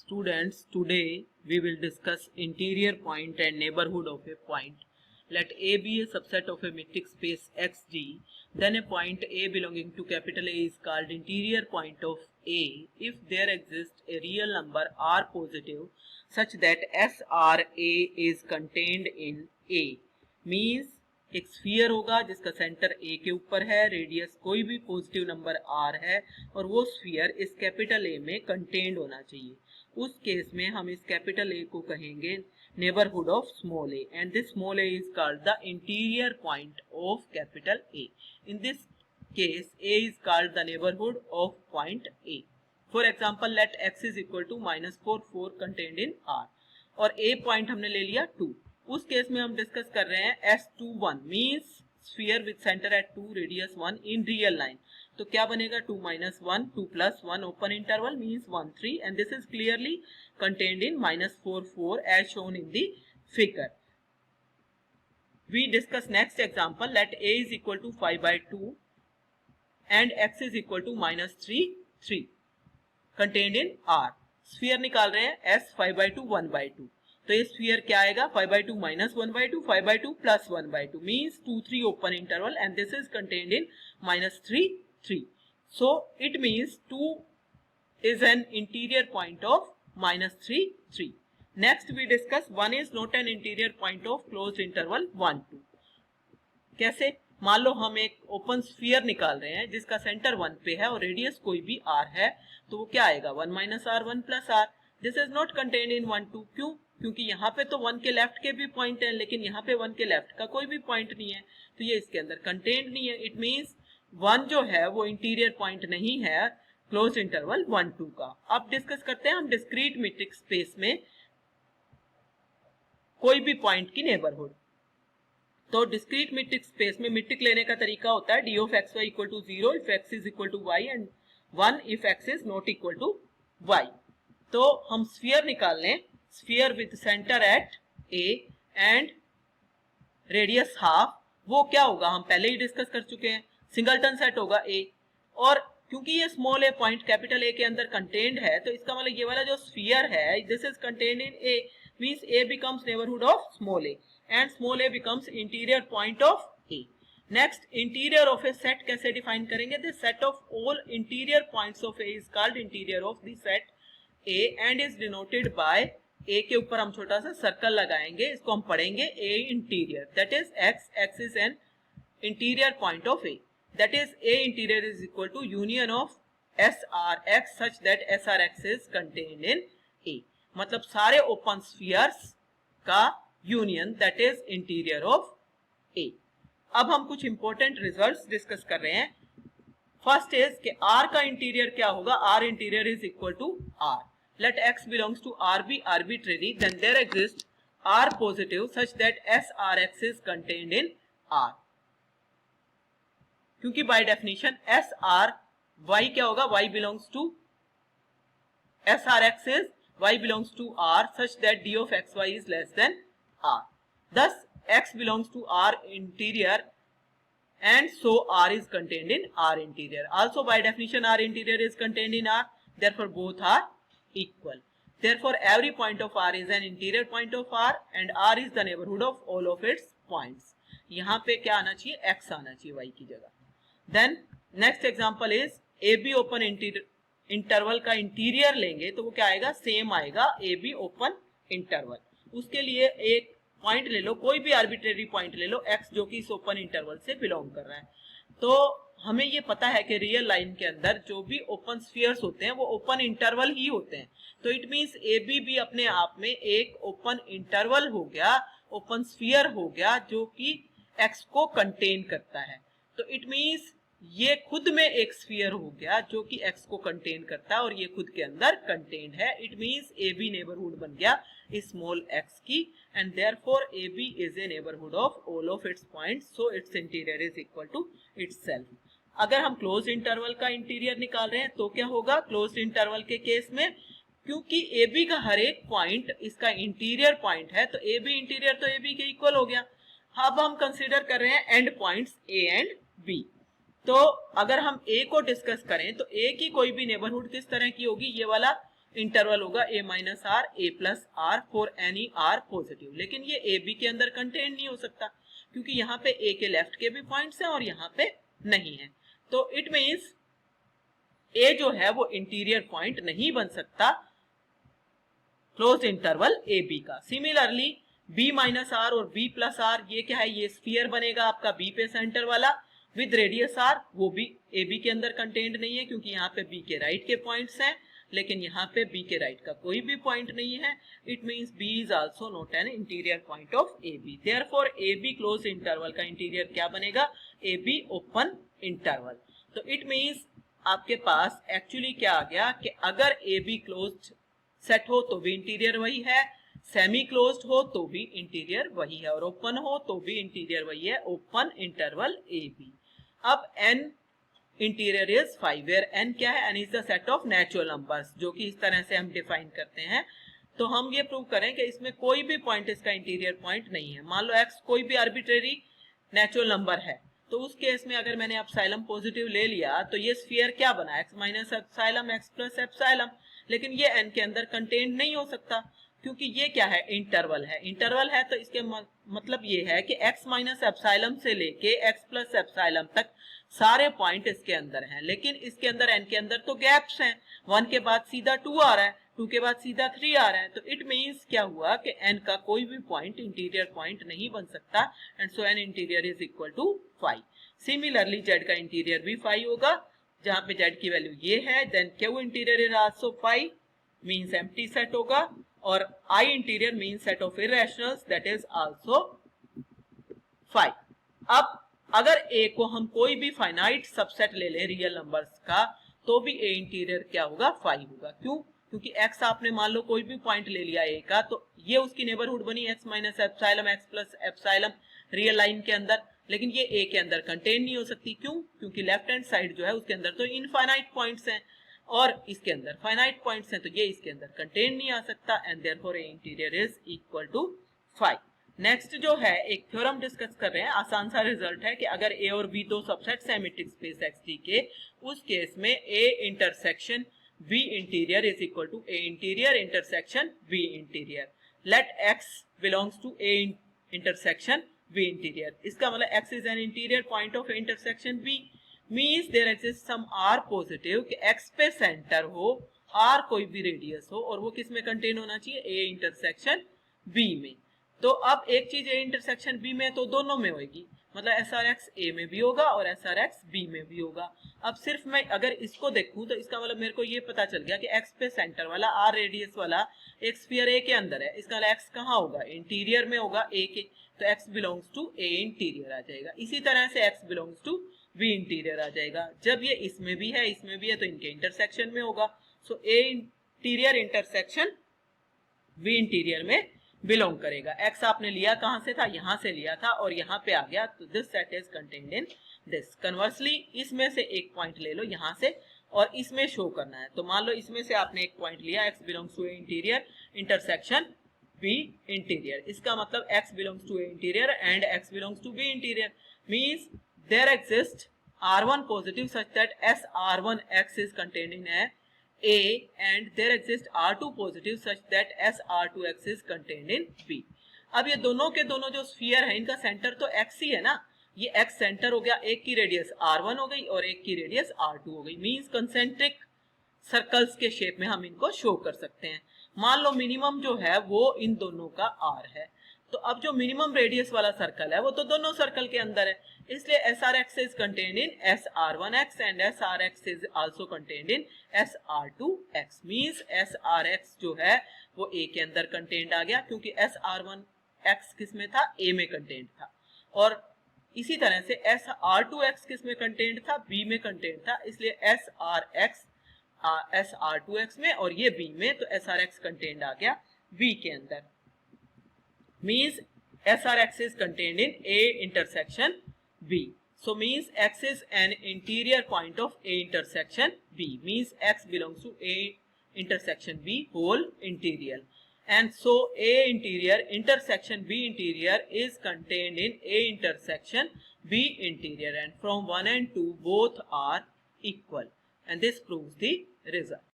Students, today we will discuss interior point and neighborhood of a point. Let A be a subset of a metric space Xg, then a point A belonging to capital A is called interior point of A if there exists a real number R positive such that SRA is contained in A. Means एक sphere होगा जिसका centre ए के ऊपर है, radius कोई भी positive number are है और वो स्फीयर इस कैपिटल ए में कंटेन्ड होना चाहिए. उस केस में हम इस कैपिटल ए को कहेंगे neighbourhood of small A and this small A is called the interior point of capital A. In this case A is called the neighbourhood of point A. For example let x is equal to -4 contained in R और A point हमने ले लिया 2. उस case में हम discuss कर रहे हैं S21 means sphere with centre at 2 radius 1 in real line. तो क्या बनेगा 2 - 1 2 + 1 open interval means 1 3 and this is clearly contained in -4 4 as shown in the figure. We discuss next example. Let A is equal to 5/2 and x is equal to -3 3 contained in R. Sphere निकाल रहे हैं S 5/2 1/2. तो ये sphere क्या आएगा 5/2 - 1/2 5/2 + 1/2 means 2 3 open interval and this is contained in -3 3. So it means 2 is an interior point of -3 3. Next we discuss 1 is not an interior point of closed interval 1 2. कैसे? मान लो हम एक ओपन स्फीयर निकाल रहे हैं जिसका सेंटर 1 पे है और रेडियस कोई भी r है, तो वो क्या आएगा 1 - r 1 + r. This is not contained in 1 2. क्यों? क्योंकि यहाँ पे तो 1 के लेफ्ट के भी पॉइंट है लेकिन यहाँ पे 1 के लेफ्ट का कोई भी पॉइंट नहीं है, तो ये इसके अंदर कंटेन्ड नहीं है. इट मींस 1 जो है वो इंटीरियर पॉइंट नहीं है क्लोज इंटरवल 1 2 का. अब डिस्कस करते हैं हम डिस्क्रीट मीट्रिक स्पेस में कोई भी पॉइंट की नेबरहुड. तो डिस्क्रीट मीट्रिक स्पेस में मीट्रिक लेने का तरीका होता है d of xy equal to 0 if x is equal to y and 1 if x is not equal to y. तो हम स्फीयर निकाल लें, sphere with centre eight a and radius half. वो क्या होगा हम पहले ही डिस्कस कर चुके हैं, सिंगलटन सेट होगा a. और क्योंकि ये small a point capital A के अंदर कंटेन्ड है तो इसका मतलब ये वाला जो स्फीयर है this is contained in a means a becomes neighborhood of small a and small a becomes interior point of A. Next, interior of a set कैसे डिफाइन करेंगे? The set of all interior points of A is called interior of the set A and is denoted by A के ऊपर हम छोटा सा circle लगाएंगे, इसको हम पढ़ेंगे A interior. That is x is an interior point of A. That is A interior is equal to union of SRX such that SRX is contained in A. मतलब सारे ओपन स्फीयर्स का union that is interior of A. अब हम कुछ important results discuss कर रहे हैं. First is कि आर का इंटीरियर क्या होगा? R interior is equal to R. Let X belongs to R be arbitrary then there exist R positive such that S R X is contained in R. क्योंकि by definition S R Y क्या होगा? Y belongs to S R X is y belongs to r such that d of xy is less than r. Thus x belongs to r interior and so r is contained in r interior. Also by definition r interior is contained in r, therefore both are equal. Therefore every point of r is an interior point of r and r is the neighborhood of all of its points. यहाँ पे क्या आना चाहिए? x आना चाहिए y की जगह. Then next example is AB open interval का इंटीरियर लेंगे तो वो क्या आएगा? सेम आएगा ए बी ओपन इंटरवल. उसके लिए एक पॉइंट ले लो, कोई भी आर्बिट्रेरी पॉइंट ले लो एक्स जो कि इस ओपन इंटरवल से बिलोंग कर रहा है. तो हमें ये पता है कि रियल लाइन के अंदर जो भी ओपन स्फीयर्स होते हैं वो ओपन इंटरवल ही होते हैं. तो इट मींस ए बी भी अपने आप में एक ओपन इंटरवल हो गया, ओपन स्फीयर हो गया जो कि एक्स को कंटेन करता है. तो इट मींस ये खुद में एक स्फीयर हो गया जो कि x को कंटेन करता है और ये खुद के अंदर कंटेन्ड है. It means A B neighbourhood बन गया स्मॉल x की and therefore A B is a neighbourhood of all of its points so its interior is equal to itself. अगर हम क्लोज इंटरवल का इंटीरियर निकाल रहे हैं तो क्या होगा? क्लोज इंटरवल के केस में क्योंकि ए बी का हर एक पॉइंट इसका इंटीरियर पॉइंट है तो ए बी इंटीरियर तो ए बी के इक्वल हो गया. अब हम कंसिडर कर रहे हैं and points A and B. तो अगर हम ए को डिस्कस करें तो ए की कोई भी नेबरहुड किस तरह की होगी? ये वाला इंटरवल होगा a minus R a plus R for any R positive. लेकिन ये ए बी के अंदर कंटेन नहीं हो सकता क्योंकि यहाँ पे a के लेफ्ट के भी पॉइंट्स हैं और यहाँ पे नहीं है। तो इट मीन्स a जो है वो इंटीरियर पॉइंट नहीं बन सकता क्लोज इंटरवल ए बी का। सिमिलरली b माइनस आर और b प्लस आर ये क्या है, ये स्फीयर बनेगा आपका b पे सेंटर वाला विद रेडियस आर, वो भी ए बी के अंदर कंटेन्ड नहीं है क्योंकि यहाँ पे b के राइट के पॉइंट्स हैं, लेकिन यहाँ पे b के राइट का कोई भी पॉइंट नहीं है। It means b is also not an interior point of A B. Therefore A B close interval का इंटीरियर क्या बनेगा, ए बी ओपन इंटरवल। तो इट मीन्स आपके पास एक्चुअली क्या आ गया कि अगर ए बी क्लोज सेट हो तो भी इंटीरियर वही है, सेमी क्लोज्ड हो तो भी इंटीरियर वही है, और ओपन हो तो भी इंटीरियर वही है, ओपन इंटरवल ए बी। अब n interior is 5 where n क्या है, n is the set of natural numbers, जो कि इस तरह से हम डिफाइन करते हैं। तो हम ये प्रूव करें कि इसमें कोई भी पॉइंट इसका इंटीरियर पॉइंट नहीं है। मान लो x कोई भी आर्बिट्रेरी नेचुरल नंबर है, तो उस केस में अगर मैंने एप्सिलॉन पॉजिटिव ले लिया तो ये स्फीयर क्या बना, x minus epsilon x plus epsilon. लेकिन ये n के अंदर कंटेन नहीं हो सकता क्योंकि ये क्या है, इंटरवल है। इंटरवल है तो इसके मतलब ये है कि x माइनस एप्सिलॉन से लेके x प्लस एप्सिलॉन तक सारे पॉइंट इसके अंदर हैं, लेकिन इसके अंदर n के अंदर तो गैप्स हैं। 1 के बाद सीधा 2 आ रहा है, 2 के बाद सीधा 3 आ रहा है। तो इट मीन्स क्या हुआ कि n का कोई भी पॉइंट इंटीरियर पॉइंट नहीं बन सकता, and so n interior is equal to 5। Similarly z का इंटीरियर भी 5 होगा, जहां पे z की वैल्यू ये है, then q interior is also 5 means empty set होगा, और I interior means set of irrationals that is also 5। अब अगर A को हम कोई भी फाइनाइट सबसेट ले लें रियल नंबर्स का, तो भी A इंटीरियर क्या होगा, 5 होगा। क्यों, क्योंकि x आपने मान लो कोई भी पॉइंट ले लिया A का, तो ये उसकी नेबरहुड बनी x minus epsilon x plus epsilon real line के अंदर, लेकिन ये A के अंदर कंटेन नहीं हो सकती। क्यों, क्योंकि लेफ्ट हैंड साइड जो है उसके अंदर तो इनफाइनाइट पॉइंट्स हैं और इसके अंदर फाइनाइट पॉइंट्स हैं, तो ये इसके अंदर कंटेन नहीं आ सकता, and therefore A interior is equal to 5। Next जो है एक थ्योरम डिस्कस कर रहे हैं, आसान सा रिजल्ट है कि अगर A और B दो सबसेट्स हैं मैट्रिक्स स्पेस XD के, उस केस में A intersection B interior is equal to A interior intersection B interior. Let X belongs to A intersection B interior. इसका मतलब X is an interior point of intersection B, means there exist some R positive कि X पे centre हो, R कोई भी radius हो, और वो किस में कंटेन होना चाहिए, A इंटरसेक्शन B में। तो अब एक चीज A इंटरसेक्शन B में तो दोनों में होगी, मतलब SRX A में भी होगा और SRX B में भी होगा। अब सिर्फ मैं अगर इसको देखूं तो इसका मतलब मेरे को ये पता चल गया कि X पे सेंटर वाला R रेडियस वाला एक स्फीयर A के अंदर है, इसका मतलब X कहाँ होगा, इंटीरियर में होगा A के, तो X belongs to A interior आ जाएगा। इसी तरह से X belongs to B interior आ जाएगा। जब ये इसमें भी है इसमें भी है तो इनके इंटरसेक्शन में होगा, सो A interior intersection B interior में बिलोंग करेगा। X आपने लिया कहां से था, यहां से लिया था और यहां पे आ गया, तो this set is contained in this. Conversely इसमें से एक पॉइंट ले लो यहां से और इसमें शो करना है, तो मान लो इसमें से आपने एक पॉइंट लिया, X belongs to A interior intersection B interior. इसका मतलब X belongs to A interior and X belongs to B interior, means there exist R1 positive such that SR1X is contained in A and there exists R2 positive such that SR2X is contained in B। अब ये दोनों के दोनों जो sphere है इनका centre तो X ही है ना, ये X सेंटर हो गया, एक की रेडियस R1 हो गई और एक की रेडियस R2 हो गई, मींस कंसेंट्रिक सर्कल्स के शेप में हम इनको शो कर सकते हैं। मान लो मिनिमम जो है वो इन दोनों का R है, तो अब जो मिनिमम रेडियस वाला सर्कल है वो तो दोनों सर्कल के अंदर है, इसलिए SRX is contained in SR1X and SRX is also contained in SR2X, means SRX जो है वो A के अंदर कंटेन्ड आ गया क्योंकि SR1X किस में था, A में कंटेन्ड था, और इसी तरह से SR2X किस में कंटेन्ड था, B में कंटेन्ड था, इसलिए SRX SR2X में और ये B में, तो SRX कंटेन्ड आ गया B के अंदर, means SRX is contained in A intersection B. So means X is an interior point of A intersection B, means X belongs to A intersection B whole interior, and so A interior intersection B interior is contained in A intersection B interior, and from 1 and 2 both are equal, and this proves the result.